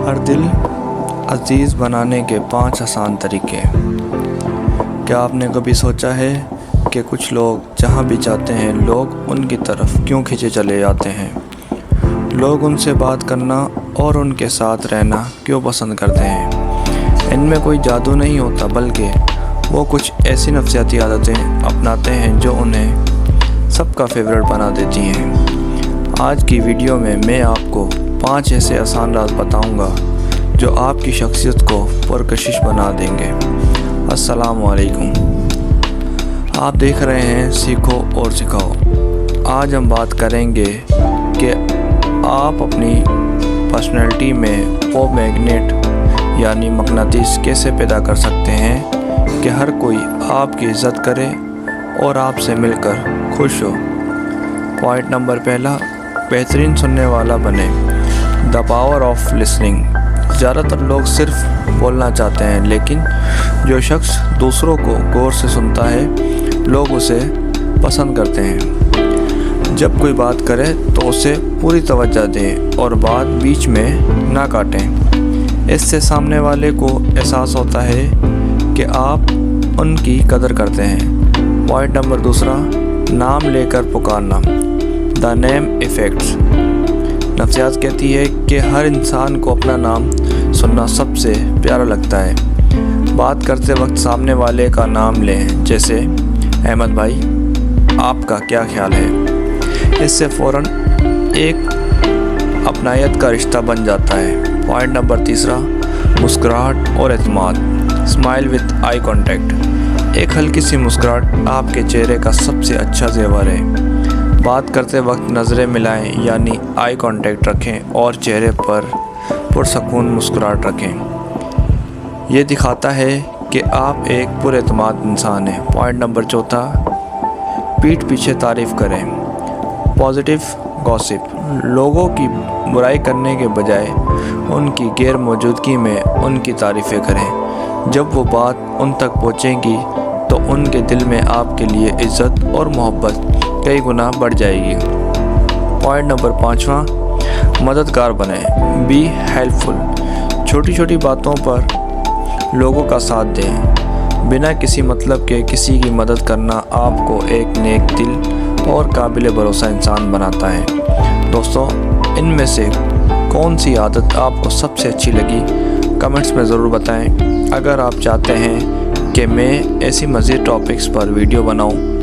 हर दिल अजीज़ बनाने के 5 आसान तरीके। क्या आपने कभी सोचा है कि कुछ लोग जहाँ भी जाते हैं लोग उनकी तरफ क्यों खींचे चले जाते हैं? लोग उनसे बात करना और उनके साथ रहना क्यों पसंद करते हैं? इनमें कोई जादू नहीं होता, बल्कि वो कुछ ऐसी नफसियाती आदतें अपनाते हैं जो उन्हें सबका फेवरेट बना देती हैं। आज की वीडियो में मैं आपको 5 ऐसे आसान राज बताऊंगा जो आपकी शख्सियत को पुरकशिश बना देंगे। अस्सलाम वालेकुम, आप देख रहे हैं सीखो और सिखाओ। आज हम बात करेंगे कि आप अपनी पर्सनैलिटी में वो मैग्नेट यानी मकनातीस कैसे पैदा कर सकते हैं कि हर कोई आपकी इज़्ज़त करे और आपसे मिलकर खुश हो। पॉइंट नंबर पहला, बेहतरीन सुनने वाला बने। The power of listening. ज़्यादातर लोग सिर्फ बोलना चाहते हैं, लेकिन जो शख्स दूसरों को गौर से सुनता है लोग उसे पसंद करते हैं। जब कोई बात करे तो उसे पूरी तवज्जो दें और बात बीच में ना काटें। इससे सामने वाले को एहसास होता है कि आप उनकी कदर करते हैं। पॉइंट नंबर दूसरा, नाम लेकर पुकारना। The name effects. नफ्सियात कहती है कि हर इंसान को अपना नाम सुनना सबसे प्यारा लगता है। बात करते वक्त सामने वाले का नाम लें, जैसे अहमद भाई, आपका क्या ख्याल है? इससे फ़ौरन एक अपनायत का रिश्ता बन जाता है। पॉइंट नंबर तीसरा, मुस्कुराहट और एतमाद। Smile with eye contact. एक हल्की सी मुस्कुराहट आपके चेहरे का सबसे अच्छा जेवर है। बात करते वक्त नज़रें मिलाएं यानी आई कांटेक्ट रखें और चेहरे पर पुरसकून मुस्कुराहट रखें। ये दिखाता है कि आप एक पुरएतमाद इंसान हैं। पॉइंट नंबर चौथा, पीठ पीछे तारीफ़ करें। Positive gossip. लोगों की बुराई करने के बजाय उनकी गैर मौजूदगी में उनकी तारीफ़ें करें। जब वो बात उन तक पहुँचेगी तो उनके दिल में आपके लिए इज़्ज़त और मोहब्बत कई गुना बढ़ जाएगी। पॉइंट नंबर 5वां, मददगार बने। Be helpful. छोटी छोटी बातों पर लोगों का साथ दें। बिना किसी मतलब के किसी की मदद करना आपको एक नेक दिल और काबिल भरोसा इंसान बनाता है। दोस्तों, इनमें से कौन सी आदत आपको सबसे अच्छी लगी कमेंट्स में ज़रूर बताएं। अगर आप चाहते हैं कि मैं ऐसी मज़ीद टॉपिक्स पर वीडियो बनाऊं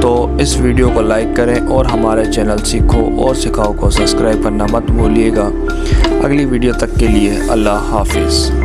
तो इस वीडियो को लाइक करें और हमारे चैनल सीखो और सिखाओ को सब्सक्राइब करना मत भूलिएगा। अगली वीडियो तक के लिए अल्लाह हाफिज़।